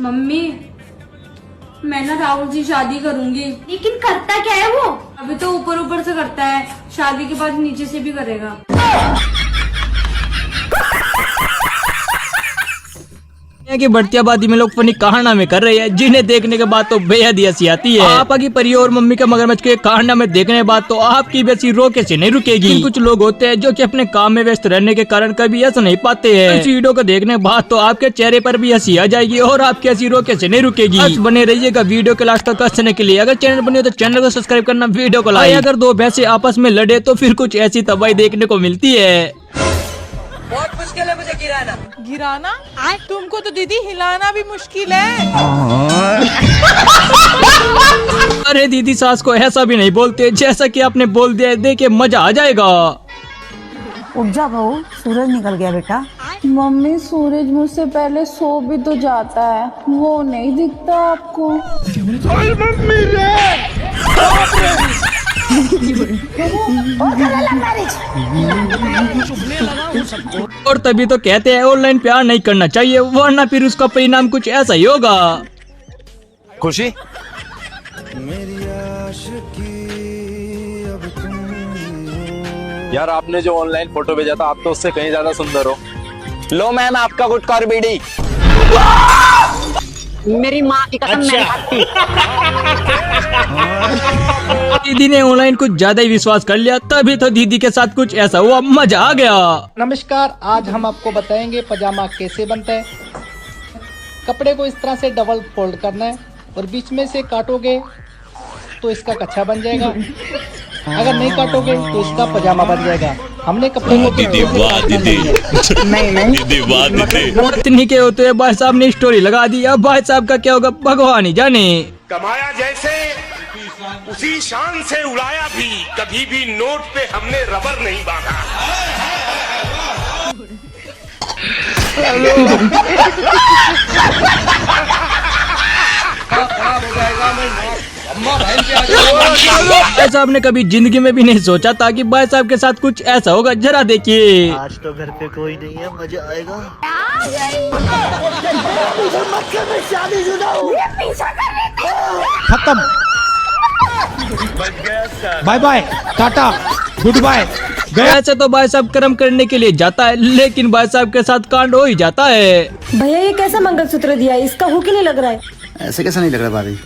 Mummy मैं ना राहुल से शादी करूंगी। लेकिन करता क्या है वो? अभी तो ऊपर ऊपर से करता है, शादी के बाद नीचे से भी करेगा। की बढ़ती आबादी में लोग फनी कारनामे कर रहे हैं, जिन्हें देखने के बाद तो बेहद ही हंसी आती है। पापा की परी और मम्मी के मगरमच्छ के कारनामे देखने के बाद तो आपकी बेसी रोके से नहीं रुकेगी। कुछ लोग होते हैं जो कि अपने काम में व्यस्त रहने के कारण कभी हंस नहीं पाते हैं। इस वीडियो को देखने के बाद तो आपके चेहरे पर भी हंसी आ जाएगी और आपकी हंसी रोके से नहीं रुकेगी। बस बने रहिएगा वीडियो के लास्ट तक हंसने के लिए। अगर चैनल बने हो तो चैनल को सब्सक्राइब करना, वीडियो को लाइक। अगर दो भैंसे आपस में लड़े तो फिर कुछ ऐसी तबाही देखने को मिलती है। बहुत मुश्किल है मुझे गिराना। गिराना? तुमको तो दीदी हिलाना भी मुश्किल है। अरे दीदी सास को ऐसा भी नहीं बोलते, जैसा कि आपने बोल दिया। देखे मजा आ जाएगा। उठ जा बहू, सूरज निकल गया बेटा। मम्मी सूरज मुझसे पहले सो भी तो जाता है, वो नहीं दिखता आपको? और तभी तो कहते हैं ऑनलाइन प्यार नहीं करना चाहिए, वरना फिर उसका परिणाम कुछ ऐसा ही होगा। खुशी यार, आपने जो ऑनलाइन फोटो भेजा था, आप तो उससे कहीं ज्यादा सुंदर हो। लो मैम, आपका गुटखा और बीड़ी। मेरी माँ की कसम नहीं खाती। दीदी ने ऑनलाइन कुछ ज्यादा ही विश्वास कर लिया, तभी तो दीदी के साथ कुछ ऐसा हुआ, मजा आ गया। नमस्कार, आज हम आपको बताएंगे पजामा कैसे बनता है। कपड़े को इस तरह से डबल फोल्ड करना है और बीच में से काटोगे तो इसका कच्छा बन जाएगा। अगर नहीं काटोगे तो इसका पजामा बन जाएगा। हमने कपड़े को इतनी के होते हैं भाई साहब ने स्टोरी लगा दी। अब भाई साहब का क्या होगा भगवान ही जाने। कमाया जैसे उसी शान से उड़ाया भी, कभी भी नोट पे हमने रबर नहीं बांधा। भाई साहब ने कभी जिंदगी में भी नहीं सोचा था कि भाई साहब के साथ कुछ ऐसा होगा। जरा देखिए। आज तो घर पे कोई नहीं है, मजा आएगा। खत्म। Bye bye, tata, goodbye. वैसे तो भाई साहब कर्म करने के लिए जाता है, लेकिन भाई साहब के साथ कांड हो ही जाता है। भैया ये कैसा मंगलसूत्र दिया है? इसका हुक ही नहीं लग रहा है। ऐसे कैसा नहीं लग रहा भाभी?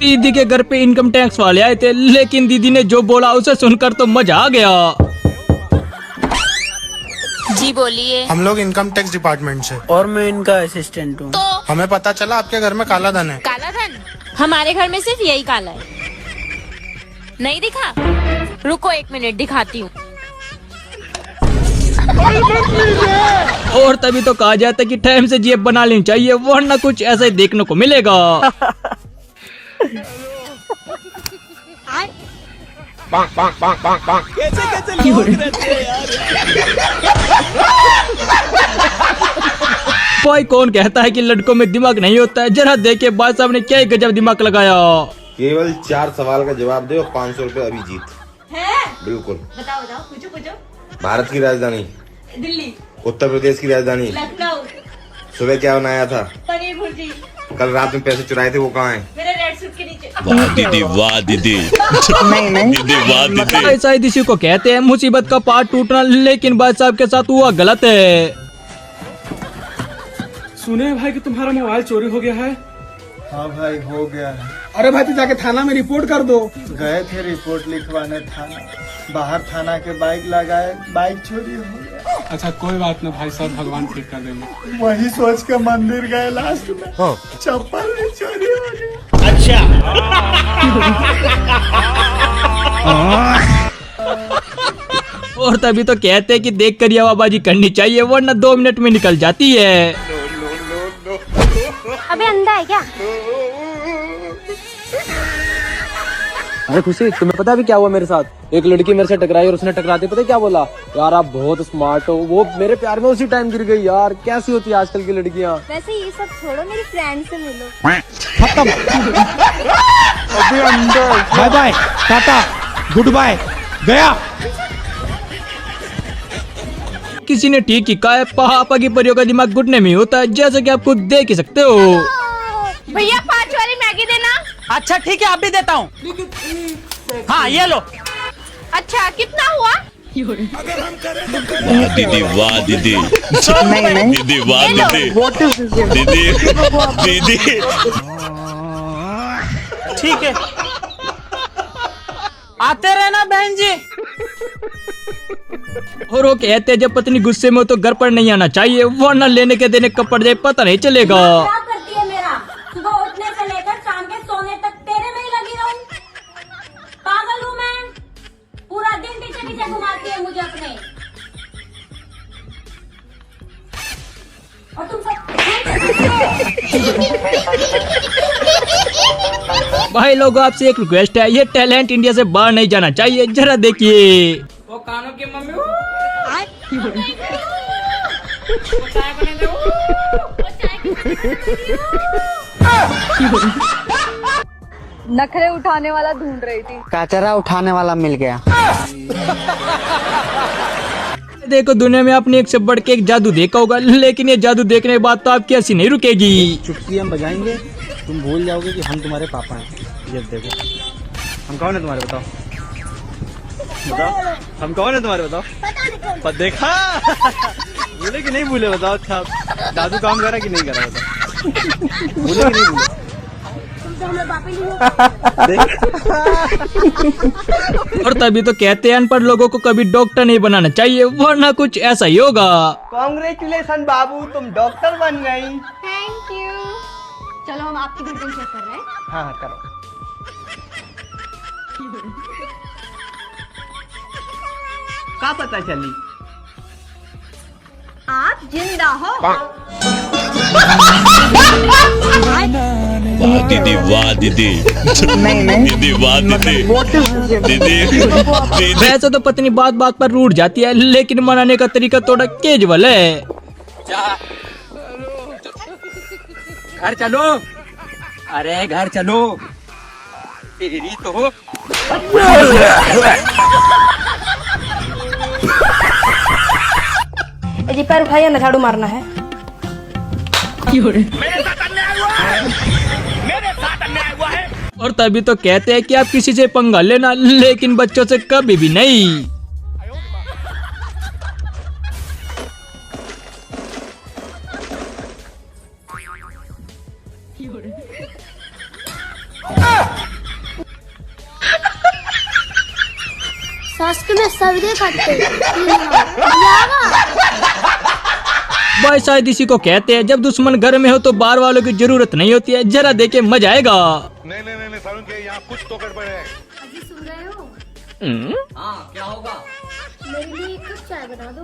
दीदी के घर पे इनकम टैक्स वाले आए थे, लेकिन दीदी ने जो बोला उसे सुनकर तो मजा आ गया। जी बोलिए। हम लोग इनकम टैक्स डिपार्टमेंट से। और मैं इनका असिस्टेंट हूँ। तो हमें पता चला आपके घर में काला धन है। काला धन? हमारे घर में सिर्फ यही काला है। नहीं दिखा? रुको 1 मिनट दिखाती हूँ। और तभी तो कहा जाता है कि टाइम से जेब बना लेनी चाहिए, वरना कुछ ऐसा ही देखने को मिलेगा। कोई कौन कहता है कि लड़कों में दिमाग नहीं होता है? जरा देखे भाई साहब ने क्या ही गजब दिमाग लगाया। केवल 4 सवाल का जवाब दे और 500 रुपए अभी जीत है। बिल्कुल। बताओ बताओ, पूछो। भारत की राजधानी? दिल्ली। उत्तर प्रदेश की राजधानी? लखनऊ। सुबह क्या बनाया था? पनीर भुर्जी। कल रात में पैसे चुराए थे, वो कहाँ है? मेरे रेड सूट के नीचे। वाह दीदी, वाह दीदी। दीदी वाह दीदी। ऐसा ही इसी को कहते हैं मुसीबत का पार्ट टूटना, लेकिन भाई साहब के साथ हुआ गलत है। सुने भाई कि तुम्हारा मोबाइल चोरी हो गया है? हाँ भाई, हो गया है। अरे भाई, तो जाके थाना में रिपोर्ट कर दो। गए थे रिपोर्ट लिखवाने थाना, बाहर थाना के बाइक लगाए, बाइक चोरी हो गया। अच्छा कोई बात नहीं भाई साहब, भगवान ठीक कर देंगे। वही सोच के मंदिर गए, लास्ट में चप्पल भी चोरी हो गया। अच्छा। और तभी तो कहते हैं कि देख कर हवाबाजी करनी चाहिए, वरना 2 मिनट में निकल जाती है। अबे अंधा है क्या? अरे खुशी, तुम्हें पता है अभी क्या हुआ मेरे साथ? एक लड़की मेरे से टकराई और उसने टकराते पता है क्या बोला? यार आप बहुत स्मार्ट हो। वो मेरे प्यार में उसी टाइम गिर गई। यार कैसी होती है आजकल की लड़कियां। वैसे ये सब छोड़ो, मेरी फ्रेंड से मिलो। खत्म। Bye bye, tata, goodbye, गया। किसी ने ठीक ही कहा है, पापा की परियों का दिमाग घुटने में होता है, जैसे कि आप खुद देख ही सकते हो। भैया 5 वाली मैगी देना। अच्छा ठीक है, आप भी देता हूँ। हाँ ये लो। अच्छा कितना हुआ? दीदी वाह दीदी, दीदी वाह दीदी, दीदी दीदी। ठीक है, आते रहना बहन जी। और वो कहते हैं जब पत्नी गुस्से में हो तो घर पर नहीं आना चाहिए, वरना लेने के देने कब पड़ जाए पता नहीं चलेगा। क्या करती है मेरा? सुबह उठने से लेकर शाम के सोने तक तेरे में ही लगी रहूं? पागल हूँ मैं? पूरा दिन पीछे पीछे घुमाती है मुझे अपने। और तुम सब भाई लोगों आपसे एक रिक्वेस्ट है, ये टैलेंट इंडिया से बाहर नहीं जाना चाहिए, जरा देखिए। वो कानों की मम्मी नखरे उठाने वाला ढूंढ रही थी। कचरा उठाने वाला मिल गया। देखो दुनिया में आपने एक से बढ़ के एक जादू देखा होगा, लेकिन ये जादू देखने के बाद तो आपकी हंसी नहीं रुकेगी। चुटकी हम बजाएंगे, तुम भूल जाओगे कि हम तुम्हारे पापा हैं। ये देखो, हम कौन है तुम्हारे, बताओ बताओ, हम कौन है तुम्हारे, बताओ। पर देखा बोले कि नहीं भूले, बताओ। अच्छा दादू काम करा कि नहीं करा, बताओ। भूले कि नहीं भूले? और तभी तो कहते हैं अनपढ़ लोगों को कभी डॉक्टर नहीं बनाना चाहिए, वरना कुछ ऐसा ही होगा। कांग्रेचुलेशन बाबू, तुम डॉक्टर बन गई। Thank you. चलो हम आपकी धड़कन चेक कर रहे हैं। हाँ करो। क्या पता चली? आप जिंदा हो। वाह दीदी वाह दीदी, दीदी वाह दीदी, दीदी। वैसे तो पत्नी बात बात पर रूठ जाती है, लेकिन मनाने का तरीका थोड़ा केजुअल है। घर चलो, अरे घर चलो, तेरी तो हो। जी पैर उठाइए ना, झाड़ू मारना है। और तभी तो कहते हैं कि आप किसी से पंगा लेना, लेकिन बच्चों से कभी भी नहीं। में सर्दी करते भाई शायद इसी को कहते हैं जब दुश्मन घर में हो तो बाहर वालों की जरूरत नहीं होती है, जरा देखे मजा आएगा। नहीं नहीं नहीं सारुण के यहाँ कुछ तो गड़बड़ है। अभी सुन रहे हो? हाँ क्या होगा? मेरे लिए एक कप चाय बना दो।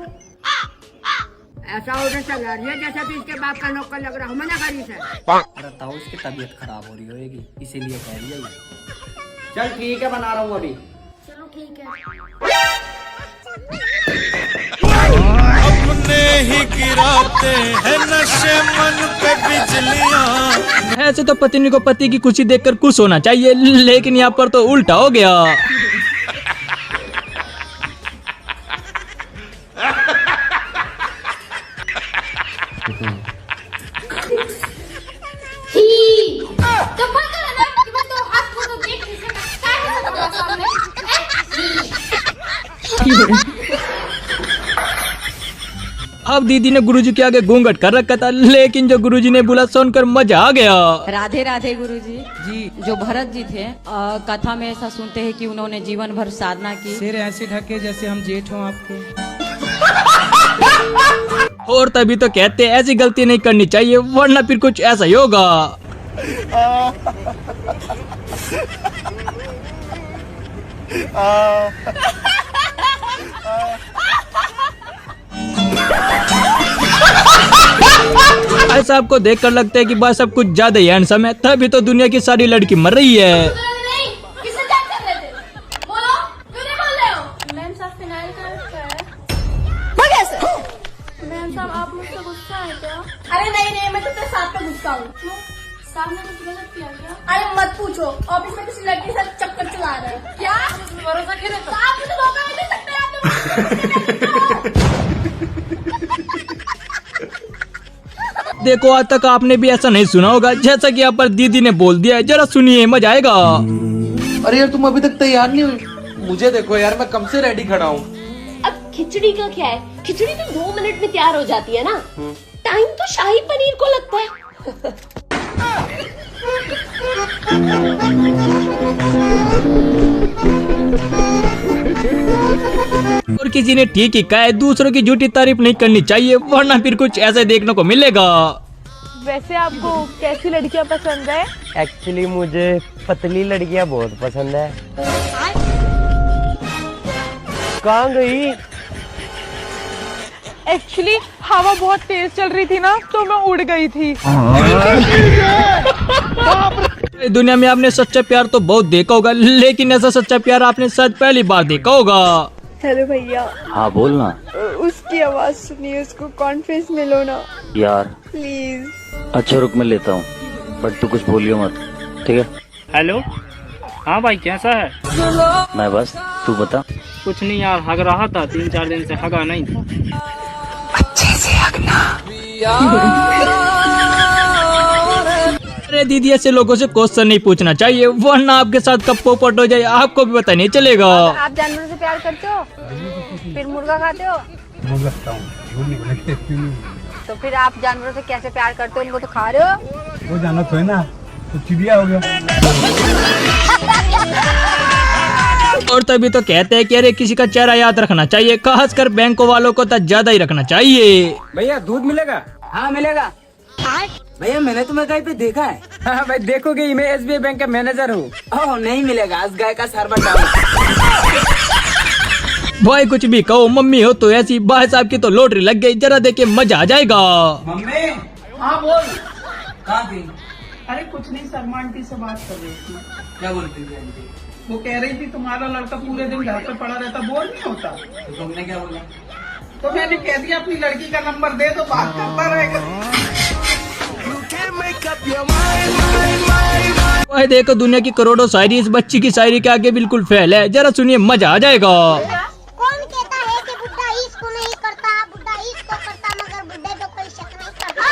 ऐसा उधर चल रही है जैसे कि इसके बाप का नौकर लग रहा हूँ, मना करी से। अरे ताऊ उसकी तबीयत खराब हो रही होगी, इसीलिए कह रही है। चल ठीक है, बना रहा हूँ अभी। चलो ठीक है। अपने ही गिराते हैं नशे मन पे बिजलियां। ऐसे तो पत्नी को पति की खुशी देखकर खुश होना चाहिए, लेकिन यहाँ पर तो उल्टा हो गया। अब दीदी ने गुरुजी के आगे घूंघट कर रखा था, लेकिन जो गुरुजी ने बोला सुनकर मजा आ गया। राधे राधे गुरुजी जी। जो भरत जी थे, कथा में ऐसा सुनते हैं कि उन्होंने जीवन भर साधना की। सिर ऐसे ढके जैसे हम जेठ हों आपके। और तभी तो कहते हैं ऐसी गलती नहीं करनी चाहिए, वरना फिर कुछ ऐसा ही होगा। ऐसा आपको देखकर लगता है कि बस सब कुछ ज्यादा ही हैंडसम है, तभी तो दुनिया की सारी लड़की मर रही है। मैम साहब फिनाइल का मैम साहब आप मुझसे गुस्सा है क्या? अरे नहीं नहीं, मैं तो तेरे साथ पे गुस्सा हूँ। साहब ने कुछ गलत किया क्या? अरे मत पूछो, ऑफिस में किसी लड़की के साथ चक्कर चला रहे हैं। क्या भरोसा क्यों नहीं? आप मुझे धोखा नहीं दे सकते। देखो आज तक आपने भी ऐसा नहीं सुना होगा जैसा कि यहाँ पर दीदी ने बोल दिया है। जरा सुनिए, मजा आएगा। अरे यार तुम अभी तक तैयार नहीं हुई? मुझे देखो यार, मैं कब से रेडी खड़ा हूँ। अब खिचड़ी का क्या है, खिचड़ी तो 2 मिनट में तैयार हो जाती है ना। टाइम तो शाही पनीर को लगता है। और किसी ने ठीक ही कहा है, दूसरों की झूठी तारीफ नहीं करनी चाहिए वरना फिर कुछ ऐसे देखने को मिलेगा। वैसे आपको कैसी लड़कियां पसंद है? एक्चुअली मुझे पतली लड़कियां बहुत पसंद है। कहाँ गई? एक्चुअली हवा बहुत तेज चल रही थी ना, तो मैं उड़ गई थी। दुनिया में आपने सच्चा प्यार तो बहुत देखा होगा, लेकिन ऐसा सच्चा प्यार आपने शायद पहली बार देखा होगा। हेलो भैया। हाँ बोलना। उसकी आवाज सुनिए, उसको कॉन्फ्रेंस में लो ना यार प्लीज। अच्छा रुक, मैं लेता हूँ, बट तू कुछ बोलियो मत, ठीक है? हेलो, हाँ भाई कैसा है? मैं बस, तू बता। कुछ नहीं यार, हग रहा था, 3-4 दिन से हगा नहीं था। अच्छे से हगना। अरे दीदी, ऐसे लोगों से क्वेश्चन नहीं पूछना चाहिए वरना आपके साथ कब पोपट हो जाए आपको भी पता नहीं चलेगा। आप जानवरों से प्यार करते हो, फिर मुर्गा खाते हो? तो फिर आप जानवरों से कैसे प्यार करते हो? उनको तो खा रहे हो। वो जाना तो है ना, तो चिड़िया हो गया। और तभी तो कहते हैं कि अरे किसी का चेहरा याद रखना चाहिए, खासकर बैंकों वालों को तो ज्यादा ही रखना चाहिए। भैया दूध मिलेगा? हाँ मिलेगा। भैया मैंने तुम्हें कहीं पे देखा है। हाँ भाई देखोगे, मैं SBI बैंक का मैनेजर हूँ। ओह नहीं मिलेगा, आज गाय का सर्वर डाउन। भाई कुछ भी कहो, मम्मी हो तो ऐसी, भाई साहब की तो लॉटरी लग गई, जरा देख के मजा आ जाएगा। मम्मी हाँ बोल। कहाँ थी? अरे कुछ नहीं, शर्मा आंटी से बात कर रही थी। क्या बोलती थी आंटी? वो कह रही थी तुम्हारा लड़का पूरे दिन घर पे पड़ा रहता, बोर नहीं होता? तो तुमने क्या बोला? तो मैंने कह दिया अपनी लड़की का नंबर दे दो, बात करता रहेगा। भाई देखो, दुनिया की करोड़ों शायरी इस बच्ची की शायरी के आगे बिल्कुल फेल है। जरा सुनिए, मजा आ जाएगा। कौन कहता है कि बुड्ढा इसको नहीं करता, बुड्ढा इसको करता, मगर बुड्ढे को कोई शक नहीं करता।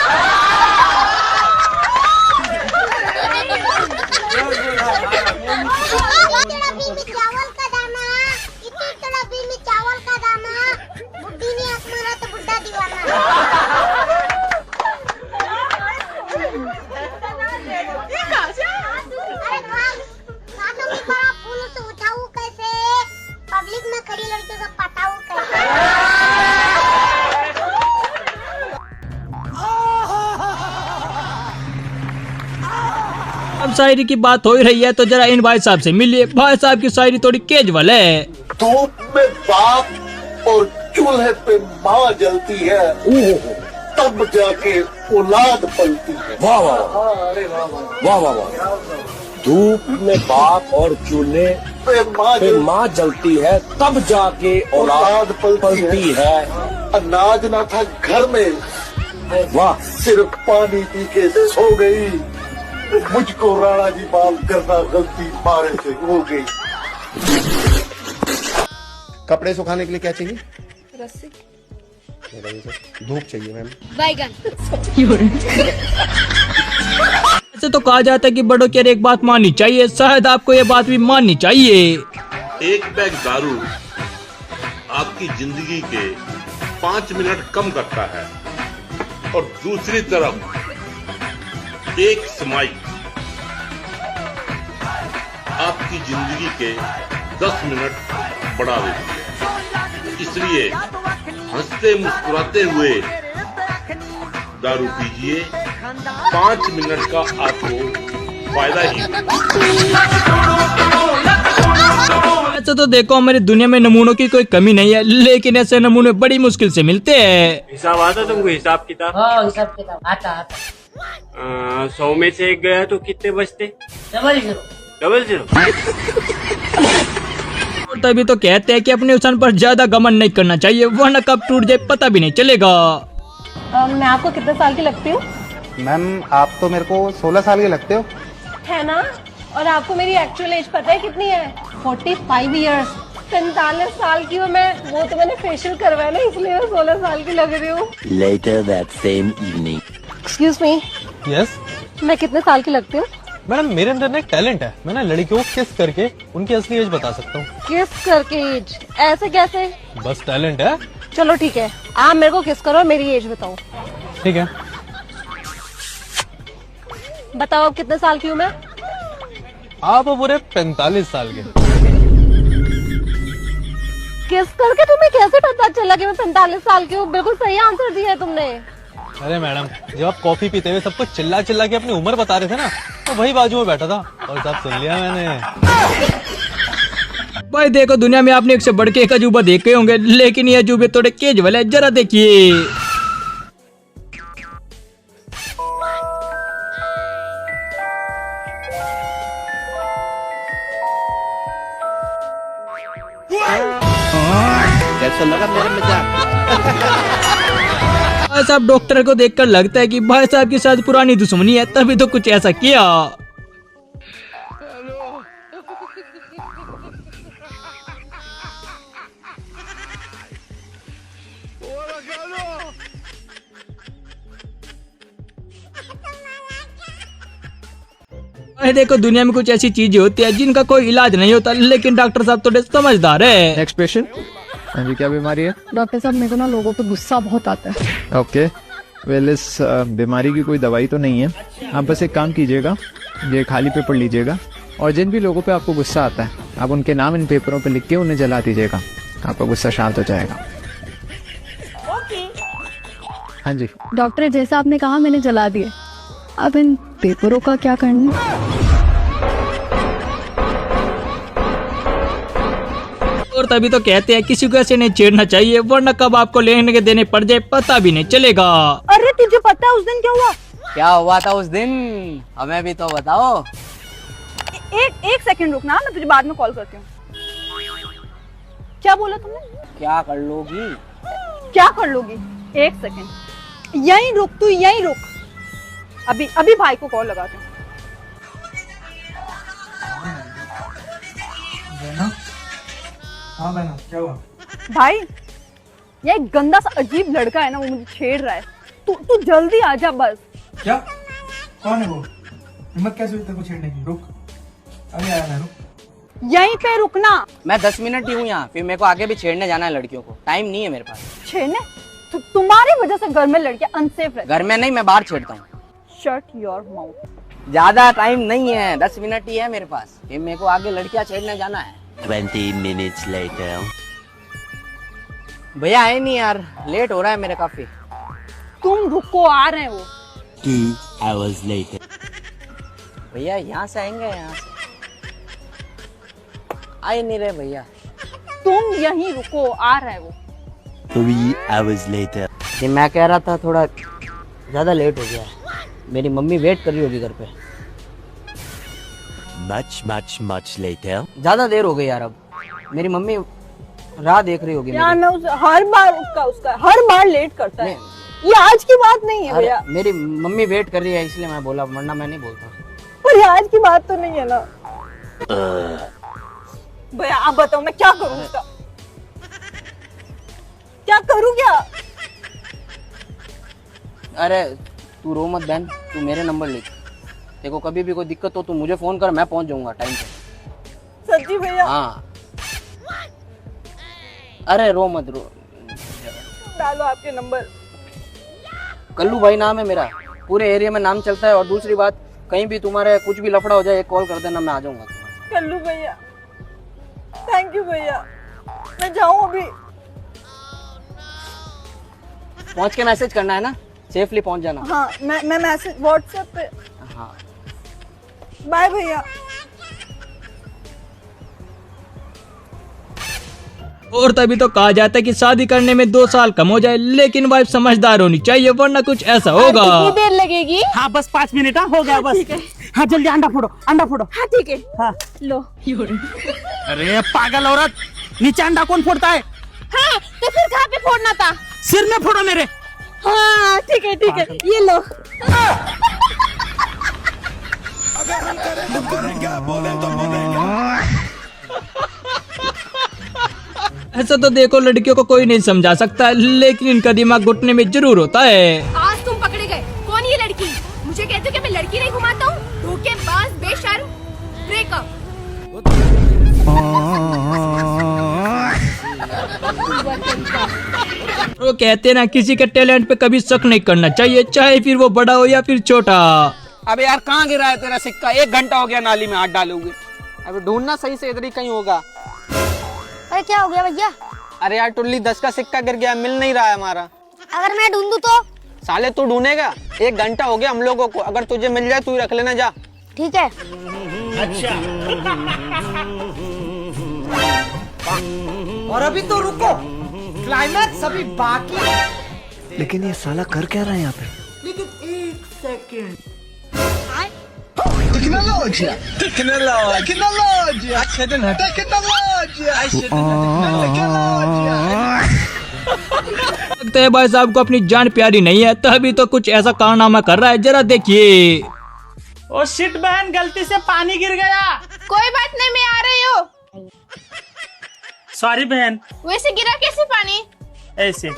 चावल का दाना, इतनी तड़पी में चावल का दाना, बुड्ढी ने हक मारा तो बुड्ढा दीवाना। पब्लिक में खड़ी लड़कियों का पटाऊ कैसे? अब शायरी की बात हो ही रही है तो जरा इन भाई साहब से मिलिए। भाई साहब की शायरी थोड़ी कैजुअल है। धूप में बाप और चूल्हे पे माँ जलती है, तब जाके औलाद पलती है। वाह वाह, अरे वाह वाह वाह वाह। धूप में बाप और चूल्हे पे माँ जलती है, तब जाके औलाद पलती है। अनाज ना था घर में, वाह, सिर्फ पानी पी के सो गई। मुझको राणा जी माफ करना, गलती मारे से हो गई। कपड़े सुखाने के लिए क्या चाहिए? रस्सी। धूप चाहिए मैम। बैगन। ऐसे तो कहा जाता है कि बड़ों की एक बात माननी चाहिए, शायद आपको ये बात भी माननी चाहिए। एक बैग दारू आपकी जिंदगी के 5 मिनट कम करता है, और दूसरी तरफ एक स्माइल आपकी जिंदगी के 10 मिनट बढ़ा देती है। इसलिए हंसते मुस्कुराते हुए दारू पीजिए, 5 मिनट का आपको फायदा ही। ऐसा तो देखो, हमारी दुनिया में नमूनों की कोई कमी नहीं है, लेकिन ऐसे नमूने बड़ी मुश्किल से मिलते हैं। हिसाब आता तुमको? हिसाब किताब? हाँ हिसाब किताब आता। 100 में से 1 गया तो कितने बचते? 000। तभी तो कहते हैं कि अपने उछान पर ज्यादा घमंड नहीं करना चाहिए, वरना कब टूट जाए पता भी नहीं चलेगा। मैं आपको कितने साल की लगती हूँ? मैम आप तो मेरे को 16 साल के लगते हो। है ना? और आपको मेरी एक्चुअल एज पता है कितनी है? 45 ईयर्स। 45 साल की हूँ मैं। वो तो मैंने फेशियल करवाया ना, इसलिए मैं 16 साल की लग रही हूँ। Later that same evening. Excuse me, yes मैं कितने साल की लगती हूँ? मैडम, मेरे अंदर ना एक टैलेंट है। मैं ना लड़कियों को किस करके उनकी असली एज बता सकता हूँ। किस करके एज? ऐसे कैसे? बस टैलेंट है। चलो ठीक है, आप मेरे को किस करो और मेरी एज बताओ। ठीक है। बताओ अब कितने साल की हूँ मैं? आप पूरे 45 साल के। किस करके तुम्हें कैसे पता चला कि मैं 45 साल की हूँ? बिल्कुल सही आंसर दिया है तुमने। अरे मैडम, जब आप कॉफी पीते हुए सबको चिल्ला चिल्ला के अपनी उम्र बता रहे थे ना, तो वही बाजू में बैठा था और सब सुन लिया मैंने। भाई देखो, दुनिया में आपने एक से बढ़ के एक अजूबा देखे होंगे, लेकिन ये अजूबे थोड़े केजुअल है। जरा देखिए। कैसा लगा मेरा मजाक? भाई साहब, डॉक्टर को देखकर लगता है कि भाई साहब के साथ पुरानी दुश्मनी है, तभी तो कुछ ऐसा किया। भाई देखो, दुनिया में कुछ ऐसी चीजें होती है जिनका कोई इलाज नहीं होता, लेकिन डॉक्टर साहब थोड़े समझदार है। Next patient. हाँ जी, क्या बीमारी है? डॉक्टर साहब, मेरे को ना लोगों पे गुस्सा बहुत आता है। ओके, वेल इस बीमारी की कोई दवाई तो नहीं है। आप बस एक काम कीजिएगा, ये खाली पेपर लीजिएगा और जिन भी लोगों पे आपको गुस्सा आता है, आप उनके नाम इन पेपरों पे लिख के उन्हें जला दीजिएगा। आपका गुस्सा शांत हो जाएगा। हाँ जी डॉक्टर, जैसा आपने कहा मैंने जला दिए, अब इन पेपरों का क्या करना? और तभी तो कहते हैं किसी को ऐसे नहीं छेड़ना चाहिए, वरना कब आपको लेने के देने पड़ जाए पता भी नहीं चलेगा। अरे तुझे पता है उस दिन क्या हुआ? क्या हुआ था उस दिन? हमें भी तो बताओ। एक सेकंड रुकना, मैं तुझे बाद में कॉल करती हूँ। क्या बोला तुमने? क्या कर लोगी? क्या कर लोगी? एक सेकंड, यहीं रुक, तू यहीं रुक। अभी भाई को कॉल लगाते हैं। हाँ बहना, क्या हुआ? भाई, ये एक गंदा सा अजीब लड़का है ना, वो मुझे छेड़ रहा है। तू जल्दी आ जा बस। क्या? कौन है वो? हिम्मत कैसे हुई तेरे को छेड़ने की? रुक, अभी आया मैं, रुक। यहीं पे रुकना। मैं 10 मिनट ही हूँ यहाँ, फिर मेरे को आगे भी छेड़ने जाना है लड़कियों को। टाइम नहीं है मेरे पास। छेड़ने? तुम्हारी वजह से घर में लड़कियां अनसेफ रहती। घर में नहीं, मैं बाहर छेड़ता हूँ। Shut your mouth. ज्यादा टाइम नहीं है, 10 मिनट ही है मेरे पास, फिर मेरे को आगे लड़कियां छेड़ने जाना है। 20 minutes later. भैया आए नहीं यार, लेट हो रहा है मेरे काफी। तुम रुको, आ रहे हैं वो। 2 hours later. भैया यहाँ से आएंगे, यहाँ से आए नहीं रहे भैया। तुम यहीं रुको, आ रहा है वो। 3 hours later. जी मैं कह रहा था थोड़ा ज्यादा लेट हो गया है, मेरी मम्मी वेट कर रही होगी घर पे। Much later. ज्यादा देर हो गई यार, अब मेरी मम्मी राह देख रही होगी। यार मैं हर बार उसका हर बार लेट करता है। ये आज की बात नहीं है भैया। मेरी मम्मी वेट कर रही है इसलिए मैं बोला, वरना मैं नहीं बोलता। पर ये आज की बात तो नहीं है ना। भैया आप बताओ मैं क्या करूं उसका? क्या करूं क्या? अरे तू रो मत बहन, तू मेरे नंबर लिख। देखो कभी भी कोई दिक्कत हो तू मुझे फोन कर, मैं पहुंच जाऊंगा टाइम पे। सच्ची भैया? हाँ। अरे रो मत, रो। डालो आपके नंबर। कल्लू भाई नाम है मेरा, पूरे एरिया में नाम चलता है। और दूसरी बात, कहीं भी तुम्हारे कुछ भी लफड़ा हो जाए, एक कॉल कर देना, मैं आ जाऊंगा। कल्लू भैया, थैंक यू भैया। मैं जाऊं अभी? पहुंच के मैसेज करना है ना, सेफली पहुंच जाना। हाँ, मैं मैसेज व्हाट्सएप पे। हाँ बाय भैया। और तभी तो कहा जाता है कि शादी करने में 2 साल कम हो जाए, लेकिन वाइफ समझदार होनी चाहिए, वरना कुछ ऐसा होगा। कितनी देर लगेगी? हाँ बस 5 मिनट। हो गया बस। हाँ जल्दी अंडा फोड़ो, अंडा फोड़ो। हाँ ठीक है। हाँ लो। अरे पागल औरत, नीचे अंडा कौन फोड़ता है? हाँ तो फिर कहाँ पे फोड़ना था? सिर में फोड़ो मेरे। हाँ ठीक है, ये लो। अगर हम करें तो करेंगे, बोले तो बोलेंगे। ऐसा तो देखो, लड़कियों को कोई नहीं समझा सकता, लेकिन इनका दिमाग घुटने में जरूर होता है। आज तुम पकड़े गए। कौन ये वो कहते हैं ना, किसी के टैलेंट पे कभी शक नहीं करना चाहिए, चाहे फिर वो बड़ा हो या फिर छोटा। अबे यार कहाँ गिरा है तेरा सिक्का? 1 घंटा हो गया नाली में हाथ डालोगे। अबे ढूंढना सही से, इधर ही कहीं होगा। अरे क्या हो गया भैया? अरे यार टुल्ली 10 का सिक्का गिर गया, मिल नहीं रहा है हमारा। अगर मैं ढूंढूं तो? साले तू ढूंढेगा? 1 घंटा हो गया हम लोगों को, अगर तुझे मिल जाए तू ही रख लेना, जा। ठीक है। अच्छा। और अभी तो रुको, क्लाइमैक्स अभी बाकी। लेकिन ये साला कर क्या रहा है यहाँ पे? लेकिन 1 सेकंड। Tecnologia! Tecnologia! लगता है भाई साहब को अपनी जान प्यारी नहीं है, तभी तो कुछ ऐसा कारनामा कर रहा है। जरा देखिए। ओ शिट बहन, गलती से पानी गिर गया। कोई बात नहीं, मैं आ रही हूँ। सॉरी बहन। वैसे गिरा कैसे पानी? ऐसे।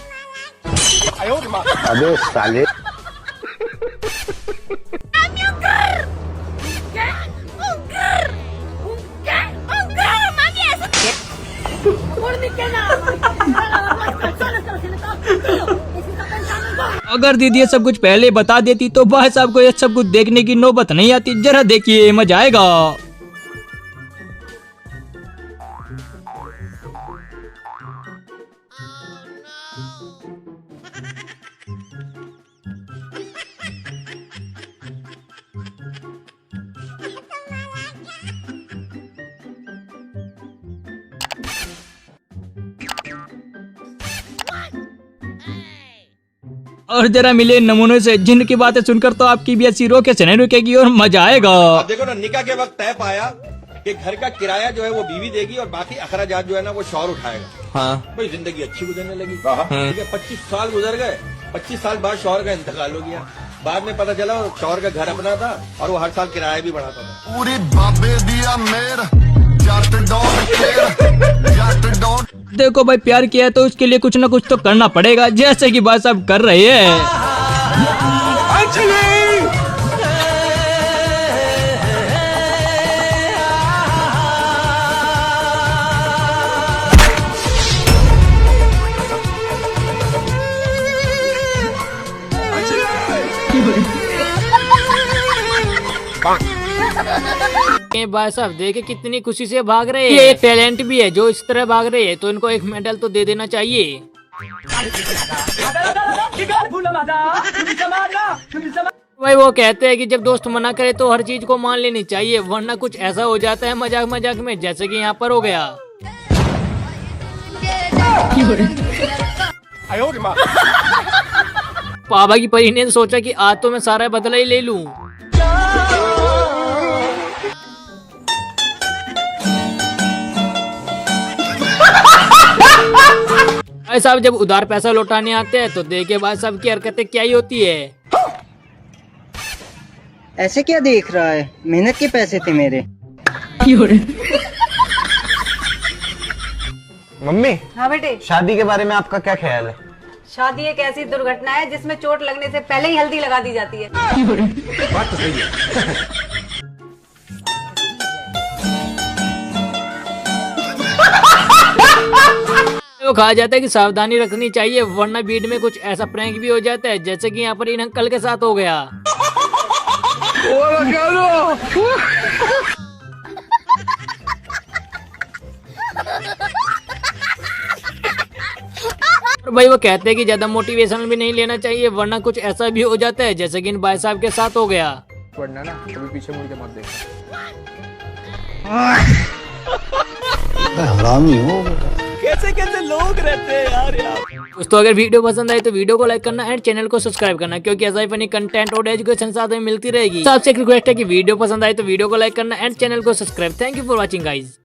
अबे साले। अगर दीदी ये सब कुछ पहले बता देती तो भाई साहब को ये सब कुछ देखने की नौबत नहीं आती। जरा देखिए, मजा आएगा। और जरा मिले नमूनों से, जिनकी बातें सुनकर तो आपकी भी ऐसी रोके से नहीं रुकेगी और मजा आएगा। अब देखो ना, निकाह के वक्त तय पाया कि घर का किराया जो है वो बीवी देगी और बाकी अखराजात जो है ना वो शौहर उठाएगा। हाँ। भाई जिंदगी अच्छी गुजरने लगी। ठीक है, 25 साल गुजर गए। 25 साल बाद शौहर का इंतकाल हो गया। बाद में पता चला शौहर का घर अपना था और वो हर साल किराया भी बढ़ाता था। पूरी बाबे दिया मेर जट डॉट देखो भाई, प्यार किया है तो उसके लिए कुछ ना कुछ तो करना पड़ेगा, जैसे कि भाई साहब कर रहे हैं। भाई साहब देखे कितनी खुशी से भाग रहे हैं। ये टैलेंट भी है जो इस तरह भाग रहे हैं, तो इनको एक मेडल तो दे देना चाहिए। भाई वो कहते हैं कि जब दोस्त मना करे तो हर चीज को मान लेनी चाहिए, वरना कुछ ऐसा हो जाता है मजाक मजाक में, जैसे कि यहाँ पर हो गया। पापा की परी ने सोचा कि आज तो मैं सारा बदला ही ले लूं। भाई साहब जब उधार पैसा लौटाने आते हैं तो देखिए भाई साहब की हरकतें क्या ही होती है। ऐसे क्या देख रहा है? मेहनत के पैसे थे मेरे। मम्मी। हाँ बेटे। शादी के बारे में आपका क्या ख्याल है? शादी एक ऐसी दुर्घटना है जिसमें चोट लगने से पहले ही हल्दी लगा दी जाती है। बात तो सही है। वो कहा जाता है कि सावधानी रखनी चाहिए, वरना भीड़ में कुछ ऐसा प्रैंक भी हो जाता है, जैसे कि यहाँ पर इन अंकल के साथ हो गया। भाई वो कहते हैं कि ज्यादा मोटिवेशन भी नहीं लेना चाहिए, वरना कुछ ऐसा भी हो जाता है, जैसे कि इन भाई साहब के साथ हो गया। वरना ना कभी पीछे मुड़ के मत देख। हरामी हो। कैसे कैसे लोग रहते हैं यार। दोस्तों अगर वीडियो पसंद आए तो वीडियो को लाइक करना एंड चैनल को सब्सक्राइब करना, क्योंकि ऐसा ही फनी कंटेंट और एजुकेशन साथ में मिलती रहेगी। सबसे एक रिक्वेस्ट है कि वीडियो पसंद आए तो वीडियो को लाइक करना एंड चैनल को subscribe. Thank you for watching guys.